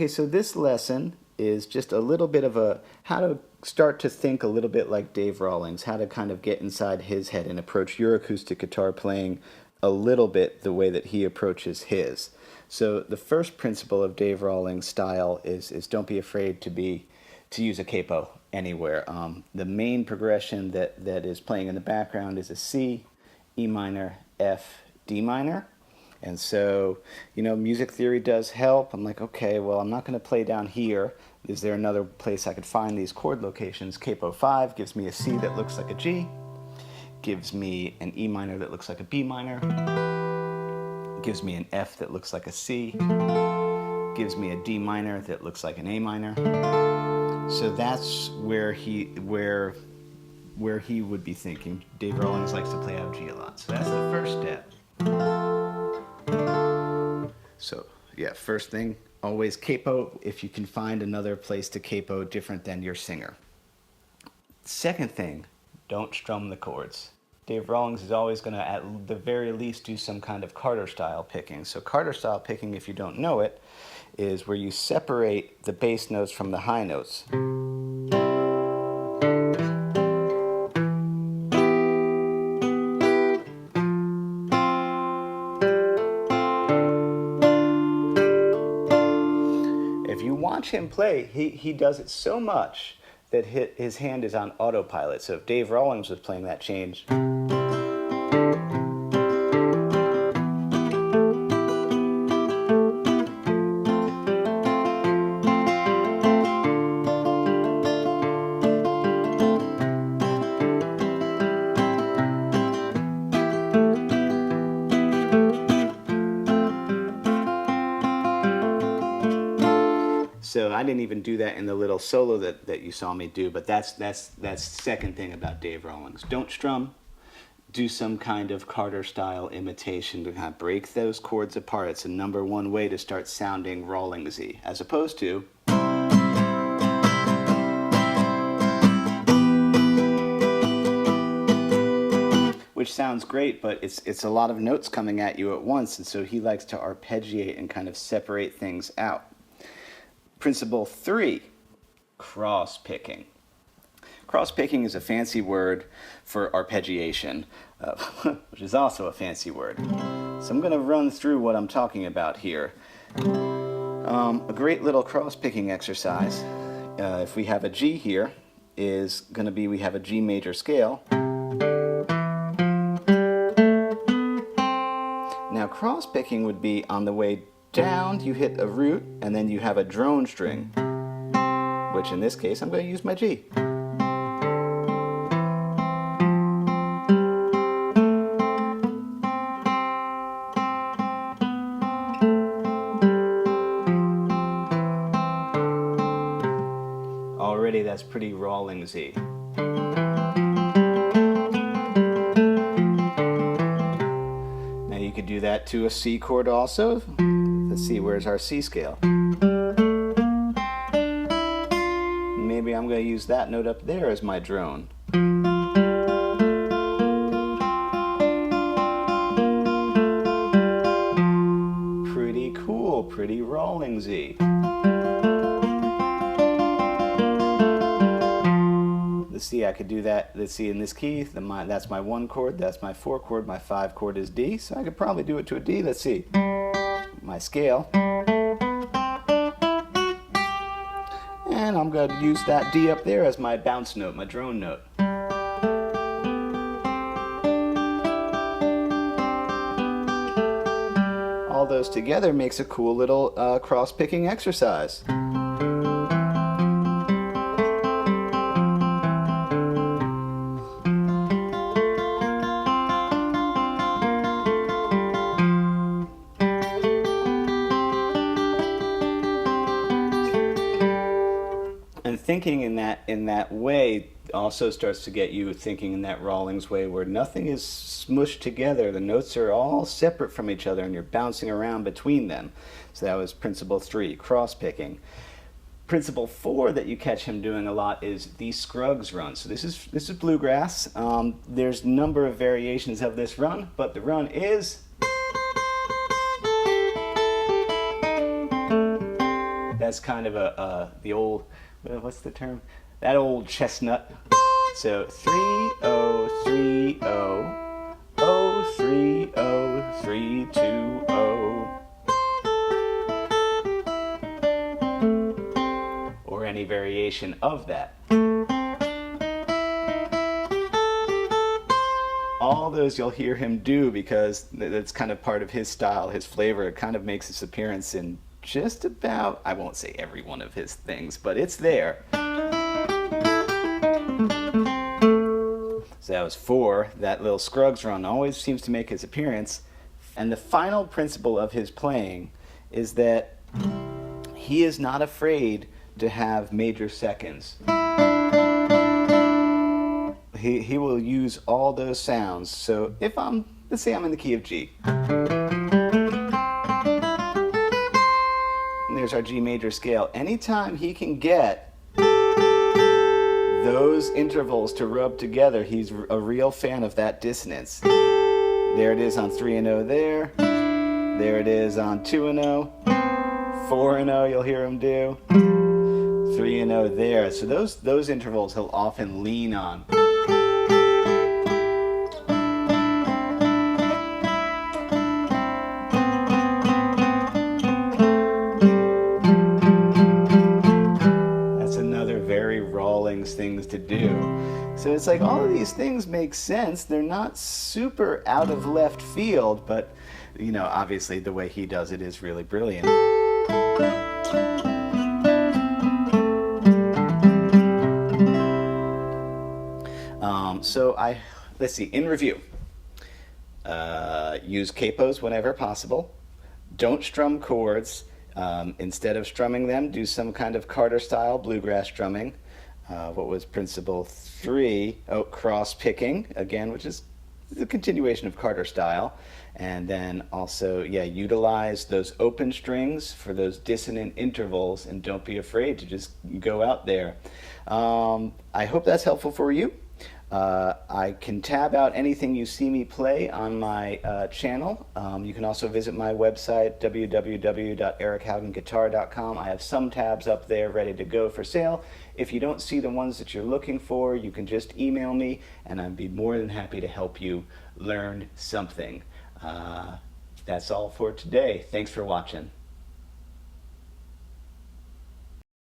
Okay, so this lesson is just a little bit of a how to start to think a little bit like Dave Rawlings, how to kind of get inside his head and approach your acoustic guitar playing a little bit the way that he approaches his. So the first principle of Dave Rawlings' style is don't be afraid to use a capo anywhere. The main progression that is playing in the background is a C, E minor, F, D minor. And so, you know, music theory does help. I'm like, okay, well, I'm not going to play down here. Is there another place I could find these chord locations? Capo 5 gives me a C that looks like a G, gives me an E minor that looks like a B minor, gives me an F that looks like a C, gives me a D minor that looks like an A minor. So that's where he would be thinking. Dave Rawlings likes to play out G a lot. So that's the first step. So yeah, first thing, always capo if you can find another place to capo different than your singer. Second thing, don't strum the chords. Dave Rawlings is always going to at the very least do some kind of Carter style picking. So Carter style picking, if you don't know it, is where you separate the bass notes from the high notes. Watch him play, he does it so much that his hand is on autopilot. So if Dave Rawlings was playing that change, so I didn't even do that in the little solo that you saw me do, but that's the second thing about Dave Rawlings. Don't strum. Do some kind of Carter style imitation to kind of break those chords apart. It's the number one way to start sounding Rawlingsy, as opposed to which sounds great, but it's a lot of notes coming at you at once, and so he likes to arpeggiate and kind of separate things out. Principle 3, cross-picking. Cross-picking is a fancy word for arpeggiation, which is also a fancy word. So I'm going to run through what I'm talking about here. A great little cross-picking exercise, if we have a G here, is going to be we have a G major scale. Now cross-picking would be on the way down, you hit a root, and then you have a drone string, which in this case I'm going to use my G. Already that's pretty Rawlingsy. Now you could do that to a C chord also. Let's see, where's our C scale? Maybe I'm going to use that note up there as my drone. Pretty cool, pretty Rawlingsy. Let's see, I could do that. Let's see, in this key, that's my 1 chord, that's my 4 chord, my 5 chord is D, so I could probably do it to a D. Let's see. My scale, and I'm going to use that D up there as my bounce note, my drone note. All those together makes a cool little cross-picking exercise. Thinking in that way also starts to get you thinking in that Rawlings way where nothing is smushed together. The notes are all separate from each other and you're bouncing around between them. So that was principle 3, cross-picking. Principle 4 that you catch him doing a lot is the Scruggs Run. So this is bluegrass. There's a number of variations of this run, but the run is has kind of the old, what's the term? That old chestnut. So 3-0-3-0, 0-3-0, 3-2-0, or any variation of that. All those you'll hear him do because that's kind of part of his style, his flavor. It kind of makes its appearance in just about, I won't say every one of his things, but it's there. So that was 4. That little Scruggs Run always seems to make his appearance. And the final principle of his playing is that he is not afraid to have major seconds. He will use all those sounds. So if let's say I'm in the key of G. And there's our G major scale. Anytime he can get those intervals to rub together, he's a real fan of that dissonance. There it is on 3-0 there. There it is on 2-0. 4-0 you'll hear him do. 3-0 there. So those intervals he'll often lean on. Things to do. So it's like all of these things make sense. They're not super out of left field, but obviously the way he does it is really brilliant. Let's see, in review, use capos whenever possible. Don't strum chords. Instead of strumming them, do some kind of Carter style bluegrass strumming. What was principle 3? Cross picking, again, which is the continuation of Carter style. And then also, utilize those open strings for those dissonant intervals, and don't be afraid to just go out there. I hope that's helpful for you. I can tab out anything you see me play on my channel. You can also visit my website, www.erichaugenguitar.com. I have some tabs up there ready to go for sale. If you don't see the ones that you're looking for, you can just email me, and I'd be more than happy to help you learn something. That's all for today. Thanks for watching.